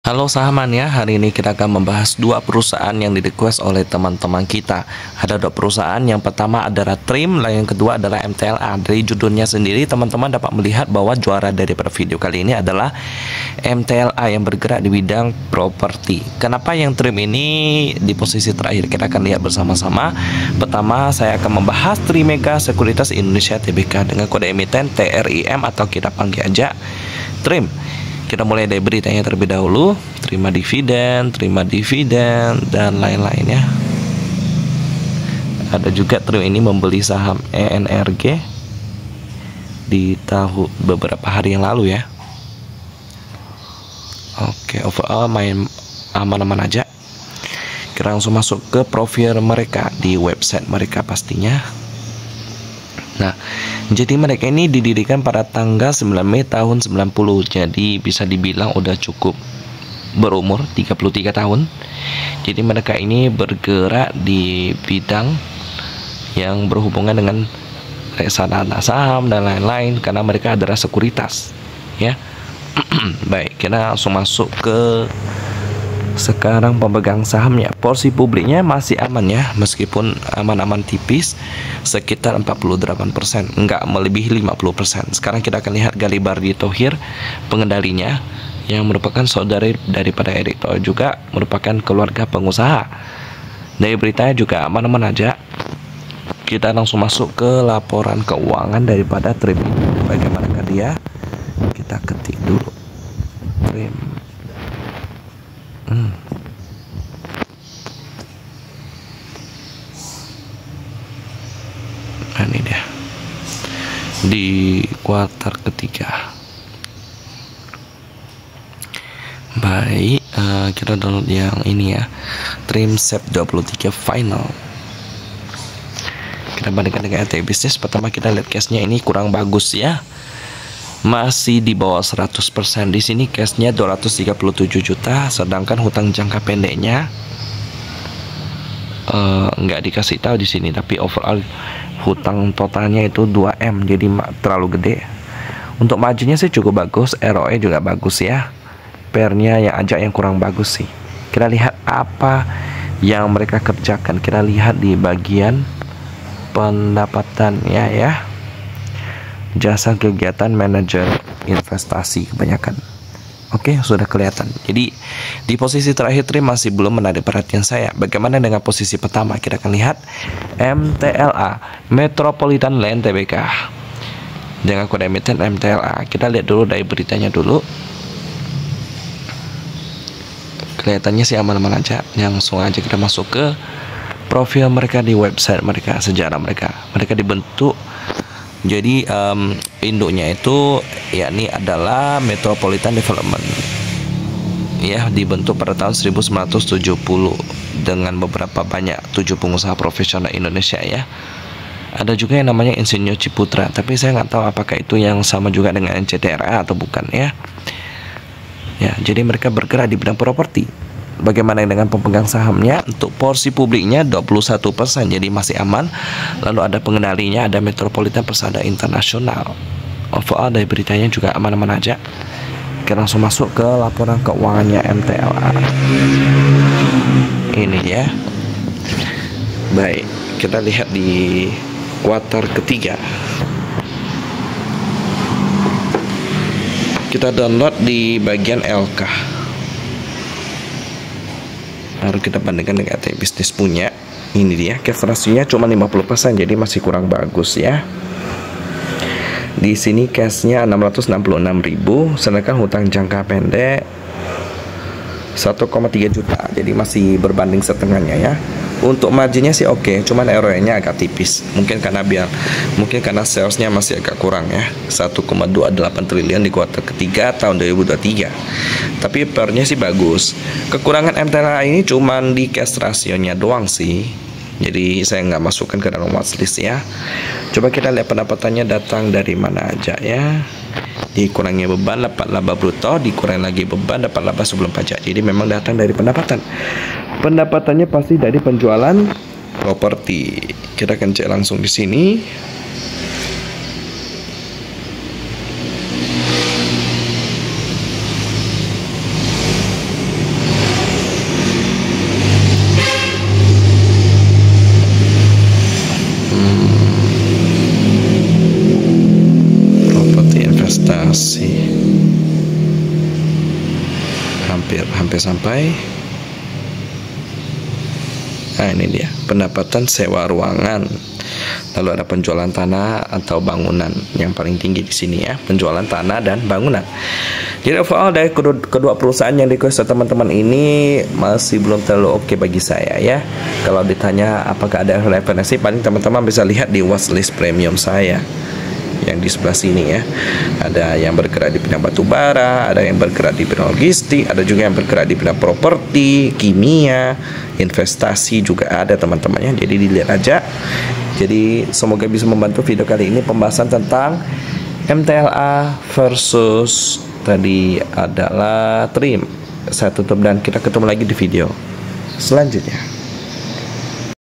Halo sahaman ya, hari ini kita akan membahas dua perusahaan yang di-request oleh teman-teman kita. Ada dua perusahaan, yang pertama adalah Trim, dan yang kedua adalah MTLA. Dari judulnya sendiri, teman-teman dapat melihat bahwa juara daripada video kali ini adalah MTLA yang bergerak di bidang properti. Kenapa yang Trim ini di posisi terakhir? Kita akan lihat bersama-sama. Pertama, saya akan membahas Trimega Sekuritas Indonesia Tbk dengan kode emiten TRIM atau kita panggil aja Trim. Kita mulai dari beritanya terlebih dahulu. Terima dividen, dan lain-lainnya. Ada juga Trim ini membeli saham ENRG di tahun beberapa hari yang lalu ya. Oke, overall main aman-aman aja. Kita langsung masuk ke profil mereka di website mereka pastinya. Nah, jadi mereka ini didirikan pada tanggal 9 Mei tahun 90. Jadi bisa dibilang udah cukup berumur 33 tahun. Jadi mereka ini bergerak di bidang yang berhubungan dengan reksadana saham dan lain-lain, karena mereka adalah sekuritas ya. Baik, kita langsung masuk ke sekarang pemegang sahamnya. Porsi publiknya masih aman ya, meskipun aman-aman tipis sekitar 48%, enggak melebihi 50%. Sekarang kita akan lihat Galibardi Thohir, pengendalinya, yang merupakan saudara daripada Erick Thohir, juga merupakan keluarga pengusaha. Dari beritanya juga aman-aman aja. Kita langsung masuk ke laporan keuangan daripada Trim. Bagaimanakah dia? Kita ketik dulu Trim. Nah, ini dia di kuartal ketiga. Baik, kita download yang ini ya, Trim SEP 23 Final. Kita bandingkan dengan RT bisnis. Pertama kita lihat cashnya ini kurang bagus ya, masih di bawah 100%. Di sini cashnya 237 juta, sedangkan hutang jangka pendeknya nggak dikasih tahu di sini, tapi overall hutang totalnya itu 2M, jadi terlalu gede. Untuk marginnya sih cukup bagus, ROE juga bagus ya. PR-nya yang aja yang kurang bagus sih. Kita lihat apa yang mereka kerjakan. Kita lihat di bagian pendapatannya ya. Jasa kegiatan manajer investasi kebanyakan. Oke, sudah kelihatan. Jadi di posisi terakhir Trim masih belum menarik perhatian saya. Bagaimana dengan posisi pertama? Kita akan lihat MTLA, Metropolitan Land Tbk, dengan kode emiten MTLA. Kita lihat dulu dari beritanya dulu. Kelihatannya sih aman-aman aja. Langsung aja kita masuk ke profil mereka di website mereka, sejarah mereka. Mereka dibentuk, jadi induknya itu yakni adalah Metropolitan Development ya, dibentuk pada tahun 1970 dengan beberapa banyak 7 pengusaha profesional Indonesia ya. Ada juga yang namanya Insinyur Ciputra, tapi saya nggak tahu apakah itu yang sama juga dengan NCTRA atau bukan ya. Ya, jadi mereka bergerak di bidang properti. Bagaimana dengan pemegang sahamnya? Untuk porsi publiknya 21%, jadi masih aman. Lalu ada pengendalinya, ada Metropolitan Persada Internasional. Overall dari beritanya juga aman-aman aja. Kita langsung masuk ke laporan keuangannya MTLA. Ini ya. Baik, kita lihat di kuartal ketiga. Kita download di bagian LK. Lalu kita bandingkan dengan RT bisnis punya. Ini dia, cash ratio-nya cuma 50%, jadi masih kurang bagus ya. Di sini cashnya 666.000, sedangkan hutang jangka pendek 1,3 juta, jadi masih berbanding setengahnya ya. Untuk marginnya sih oke, cuman ROE-nya agak tipis. Mungkin karena salesnya masih agak kurang ya, 1,28 triliun di kuartal ketiga tahun 2023. Tapi PR-nya sih bagus. Kekurangan MTLA ini cuman di cash ratio-nya doang sih. Jadi saya nggak masukkan ke dalam watchlist ya. Coba kita lihat pendapatannya datang dari mana aja ya. Dikurangi beban dapat laba bruto, dikurangi lagi beban dapat laba sebelum pajak. Jadi memang datang dari pendapatan. Pendapatannya pasti dari penjualan properti. Kita akan cek langsung di sini. hampir sampai. Nah, ini dia pendapatan sewa ruangan. Lalu ada penjualan tanah atau bangunan, yang paling tinggi di sini ya, penjualan tanah dan bangunan. Jadi overall dari kedua perusahaan yang request teman-teman ini masih belum terlalu oke bagi saya ya. Kalau ditanya apakah ada referensi, paling teman-teman bisa lihat di watchlist premium saya yang di sebelah sini ya. Ada yang bergerak di bidang batu bara, ada yang bergerak di bidang logistik, ada juga yang bergerak di bidang properti, kimia, investasi juga ada teman-teman ya. Jadi dilihat aja. Jadi semoga bisa membantu video kali ini pembahasan tentang MTLA versus tadi adalah TRIM. Saya tutup dan kita ketemu lagi di video selanjutnya.